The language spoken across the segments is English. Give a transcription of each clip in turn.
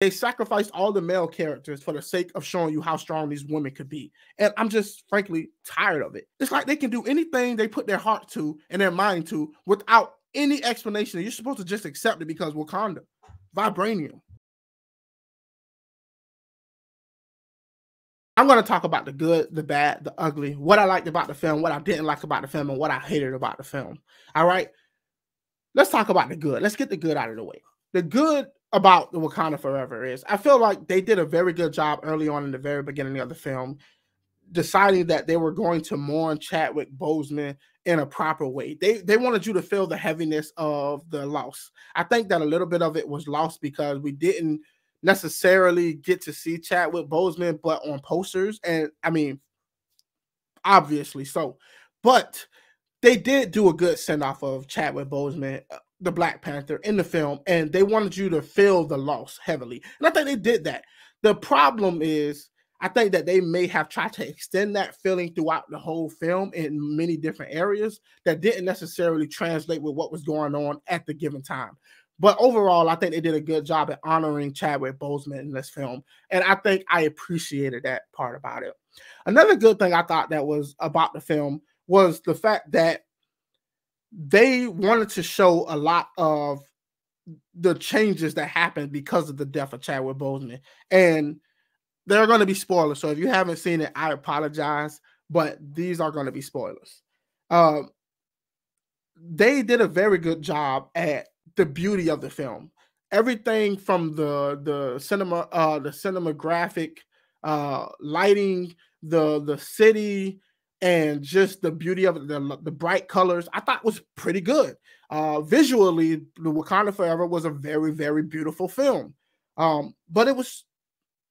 They sacrificed all the male characters for the sake of showing you how strong these women could be. And I'm just frankly tired of it. It's like they can do anything they put their heart to and their mind to without any explanation. You're supposed to just accept it because Wakanda, vibranium. I'm going to talk about the good, the bad, the ugly, what I liked about the film, what I didn't like about the film, and what I hated about the film. All right. Let's talk about the good. Let's get the good out of the way. The good about the Wakanda Forever is I feel like they did a very good job early on in the very beginning of the film, deciding that they were going to mourn Chadwick Boseman in a proper way. They wanted you to feel the heaviness of the loss. I think that a little bit of it was lost because we didn't necessarily get to see Chadwick Boseman, but on posters. And I mean, obviously so. But they did do a good send off of Chadwick Boseman, the Black Panther, in the film, and they wanted you to feel the loss heavily. And I think they did that. The problem is, I think that they may have tried to extend that feeling throughout the whole film in many different areas that didn't necessarily translate with what was going on at the given time. But overall, I think they did a good job at honoring Chadwick Boseman in this film. And I think I appreciated that part about it. Another good thing I thought that was about the film was the fact that they wanted to show a lot of the changes that happened because of the death of Chadwick Boseman. And there are going to be spoilers. So if you haven't seen it, I apologize, but these are going to be spoilers. They did a very good job at the beauty of the film. Everything from the cinematographic lighting, the city, and just the beauty of it, the bright colors, I thought was pretty good. Visually, the Wakanda Forever was a very, very beautiful film. But it was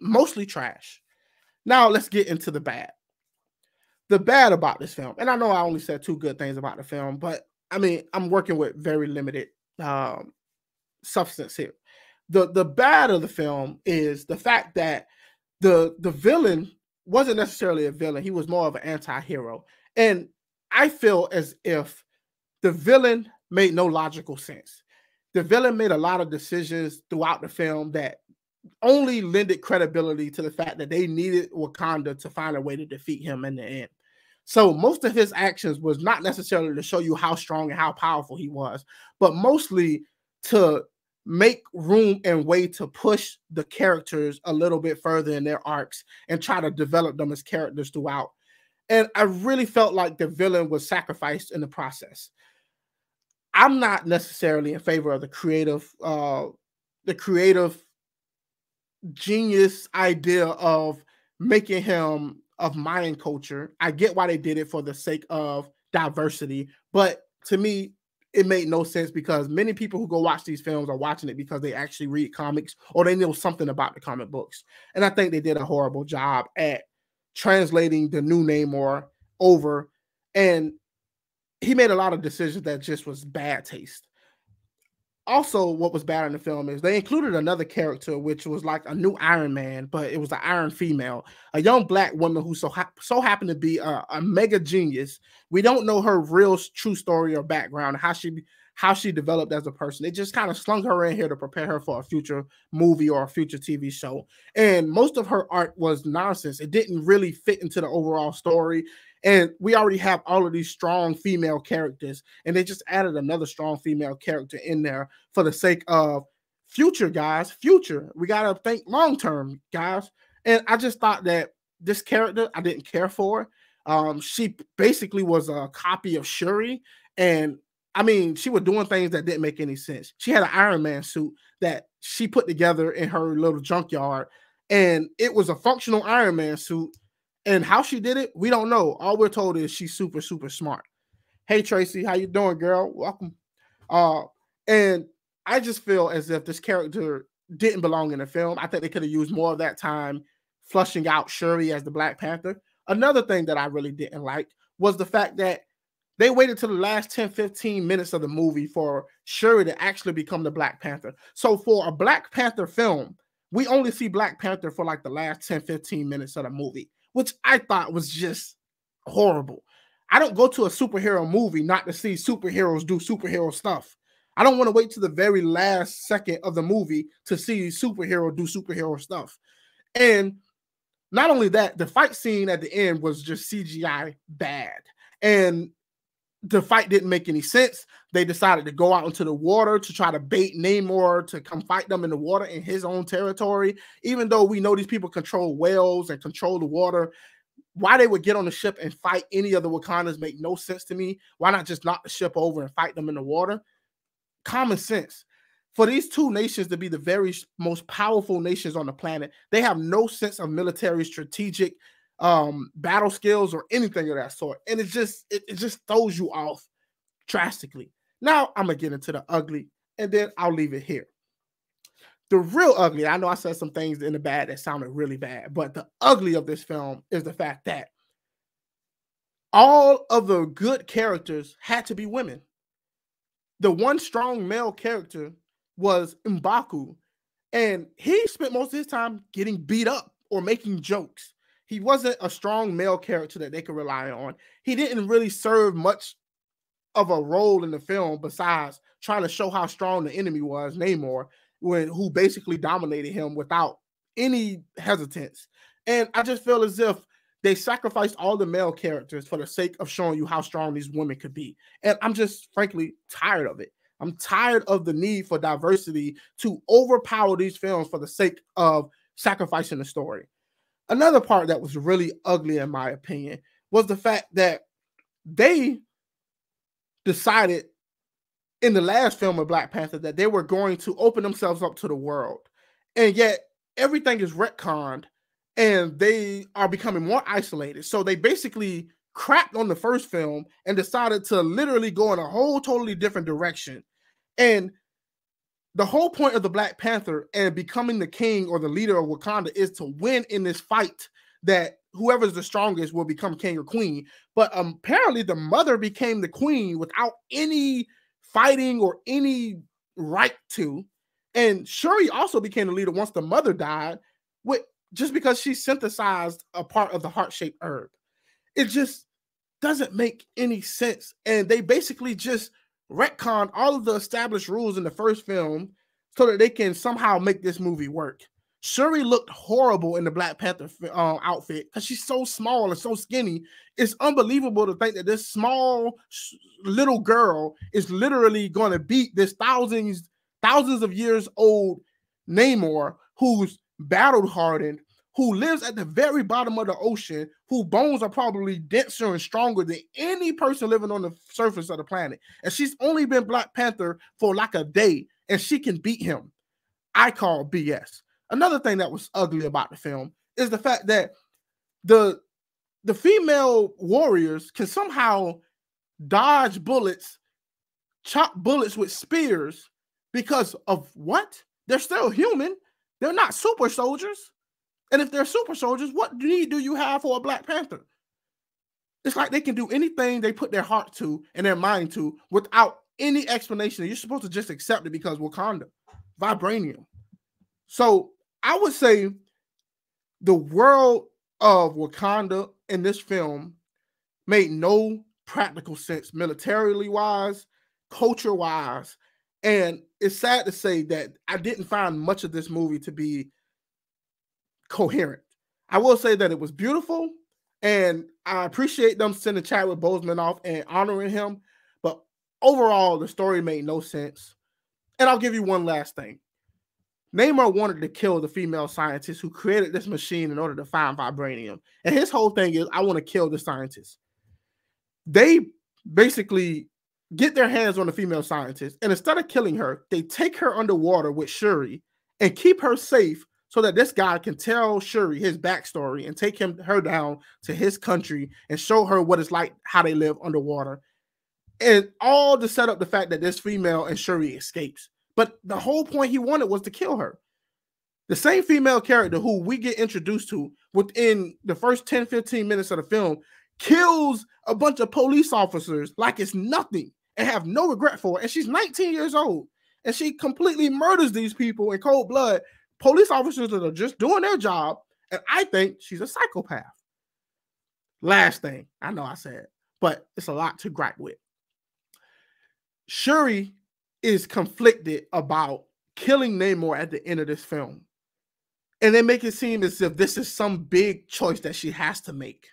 mostly trash. Now let's get into the bad. The bad about this film, and I know I only said two good things about the film, but I mean, I'm working with very limited substance here. The bad of the film is the fact that the villain wasn't necessarily a villain. He was more of an anti-hero. And I feel as if the villain made no logical sense. The villain made a lot of decisions throughout the film that only lended credibility to the fact that they needed Wakanda to find a way to defeat him in the end. So most of his actions was not necessarily to show you how strong and how powerful he was, but mostly to make room and way to push the characters a little bit further in their arcs and try to develop them as characters throughout. And I really felt like the villain was sacrificed in the process. I'm not necessarily in favor of the creative genius idea of making him of Mayan culture. I get why they did it for the sake of diversity, but to me, it made no sense because many people who go watch these films are watching it because they actually read comics or they know something about the comic books. And I think they did a horrible job at translating the new Namor over. And he made a lot of decisions that just was bad taste. Also, what was bad in the film is they included another character, which was like a new Iron Man, but it was an Iron female, a young Black woman who so happened to be a mega genius. We don't know her real true story or background, how she developed as a person. They just kind of slung her in here to prepare her for a future movie or a future TV show. And most of her art was nonsense. It didn't really fit into the overall story. And we already have all of these strong female characters, and they just added another strong female character in there for the sake of future, guys. Future. We got to think long-term, guys. And I just thought that this character, I didn't care for. She basically was a copy of Shuri. And I mean, she was doing things that didn't make any sense. She had an Iron Man suit that she put together in her little junkyard, and it was a functional Iron Man suit. And how she did it, we don't know. All we're told is she's super, super smart. Hey, Tracy, how you doing, girl? Welcome. And I just feel as if this character didn't belong in the film. I think they could have used more of that time flushing out Shuri as the Black Panther. Another thing that I really didn't like was the fact that they waited till the last 10, 15 minutes of the movie for Shuri to actually become the Black Panther. So for a Black Panther film, we only see Black Panther for like the last 10, 15 minutes of the movie, which I thought was just horrible. I don't go to a superhero movie not to see superheroes do superhero stuff. I don't want to wait to the very last second of the movie to see superhero do superhero stuff. And not only that, the fight scene at the end was just CGI bad. And the fight didn't make any sense. They decided to go out into the water to try to bait Namor to come fight them in the water in his own territory. Even though we know these people control whales and control the water, why they would get on the ship and fight any of the Wakandans make no sense to me. Why not just knock the ship over and fight them in the water? Common sense. For these two nations to be the very most powerful nations on the planet, they have no sense of military strategic battle skills or anything of that sort. And it just throws you off drastically. Now I'm gonna get into the ugly, and then I'll leave it here. The real ugly, I know I said some things in the bad that sounded really bad, but the ugly of this film is the fact that all of the good characters had to be women. The one strong male character was M'Baku, and he spent most of his time getting beat up or making jokes. He wasn't a strong male character that they could rely on. He didn't really serve much of a role in the film besides trying to show how strong the enemy was, Namor, who basically dominated him without any hesitance. And I just feel as if they sacrificed all the male characters for the sake of showing you how strong these women could be. And I'm just frankly tired of it. I'm tired of the need for diversity to overpower these films for the sake of sacrificing the story. Another part that was really ugly, in my opinion, was the fact that they decided in the last film of Black Panther that they were going to open themselves up to the world. And yet everything is retconned and they are becoming more isolated. So they basically crapped on the first film and decided to literally go in a whole totally different direction. And the whole point of the Black Panther and becoming the king or the leader of Wakanda is to win in this fight that whoever's the strongest will become king or queen. But apparently the mother became the queen without any fighting or any right to. And Shuri also became the leader once the mother died, just because she synthesized a part of the heart-shaped herb. It just doesn't make any sense. And they basically just retconned all of the established rules in the first film so that they can somehow make this movie work. Shuri looked horrible in the Black Panther outfit because she's so small and so skinny. It's unbelievable to think that this small little girl is literally going to beat this thousands of years old Namor, who's battle hardened, who lives at the very bottom of the ocean, whose bones are probably denser and stronger than any person living on the surface of the planet. And she's only been Black Panther for like a day, and she can beat him. I call BS. Another thing that was ugly about the film is the fact that the female warriors can somehow dodge bullets, chop bullets with spears because of what? They're still human. They're not super soldiers. And if they're super soldiers, what need do you have for a Black Panther? It's like they can do anything they put their heart to and their mind to without any explanation. You're supposed to just accept it because Wakanda, vibranium. So I would say the world of Wakanda in this film made no practical sense militarily wise, culture wise. And it's sad to say that I didn't find much of this movie to be coherent. I will say that it was beautiful, and I appreciate them sending Chadwick Boseman off and honoring him. But overall, the story made no sense. And I'll give you one last thing. Namor wanted to kill the female scientist who created this machine in order to find vibranium. And his whole thing is, I want to kill the scientist. They basically get their hands on the female scientist, and instead of killing her, they take her underwater with Shuri and keep her safe so that this guy can tell Shuri his backstory and take her down to his country and show her what it's like, how they live underwater. And all to set up the fact that this female and Shuri escapes. But the whole point he wanted was to kill her. The same female character who we get introduced to within the first 10, 15 minutes of the film kills a bunch of police officers like it's nothing and have no regret for it. And she's 19 years old. And she completely murders these people in cold blood. Police officers that are just doing their job. And I think she's a psychopath. Last thing, I know I said, but it's a lot to gripe with. Shuri is conflicted about killing Namor at the end of this film. And they make it seem as if this is some big choice that she has to make.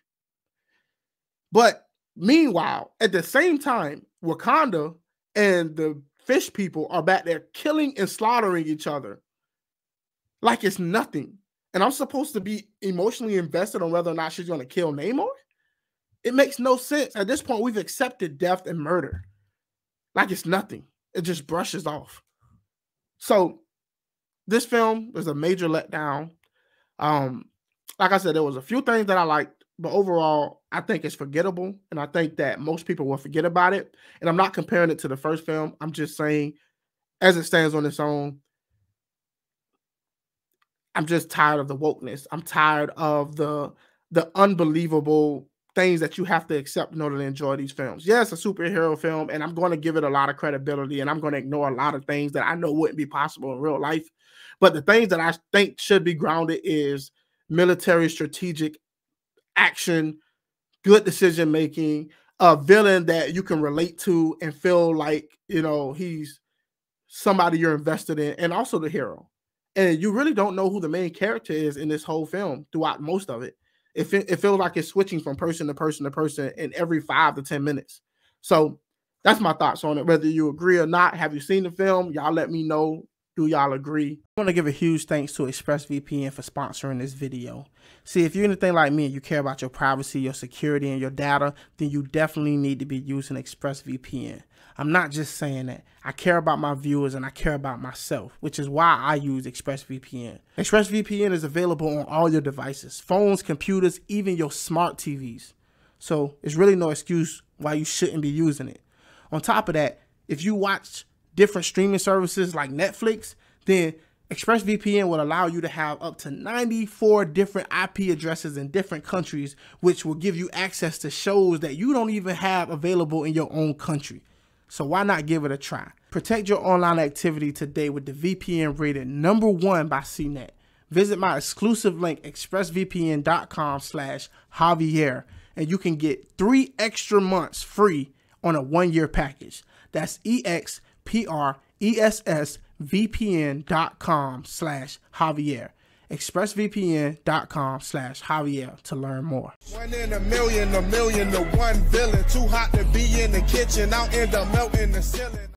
But meanwhile, at the same time, Wakanda and the fish people are back there killing and slaughtering each other like it's nothing. And I'm supposed to be emotionally invested on whether or not she's going to kill Namor? It makes no sense. At this point, we've accepted death and murder like it's nothing. It just brushes off. So this film was a major letdown. Like I said, there was a few things that I liked, but overall, I think it's forgettable, and I think that most people will forget about it. And I'm not comparing it to the first film. I'm just saying, as it stands on its own, I'm just tired of the wokeness. I'm tired of the unbelievable things that you have to accept in order to enjoy these films. Yeah, it's a superhero film, and I'm going to give it a lot of credibility, and I'm going to ignore a lot of things that I know wouldn't be possible in real life. But the things that I think should be grounded is military strategic action, good decision making, a villain that you can relate to and feel like, you know, he's somebody you're invested in, and also the hero. And you really don't know who the main character is in this whole film throughout most of it. It feels like it's switching from person to person to person in every 5 to 10 minutes. So that's my thoughts on it. Whether you agree or not, have you seen the film? Y'all let me know. Do y'all agree? I want to give a huge thanks to ExpressVPN for sponsoring this video. See, if you're anything like me and you care about your privacy, your security, and your data, then you definitely need to be using ExpressVPN. I'm not just saying that. I care about my viewers and I care about myself, which is why I use ExpressVPN. ExpressVPN is available on all your devices, phones, computers, even your smart TVs. So there's really no excuse why you shouldn't be using it. On top of that, if you watch different streaming services like Netflix, then ExpressVPN will allow you to have up to 94 different IP addresses in different countries, which will give you access to shows that you don't even have available in your own country. So why not give it a try? Protect your online activity today with the VPN rated #1 by CNET. Visit my exclusive link, expressvpn.com/Javier, and you can get 3 extra months free on a 1-year package. That's expressvpn.com/Javier. expressvpn.com/Javier to learn more. 1 in a million to 1 villain. Too hot to be in the kitchen, I'll end up melting the ceiling.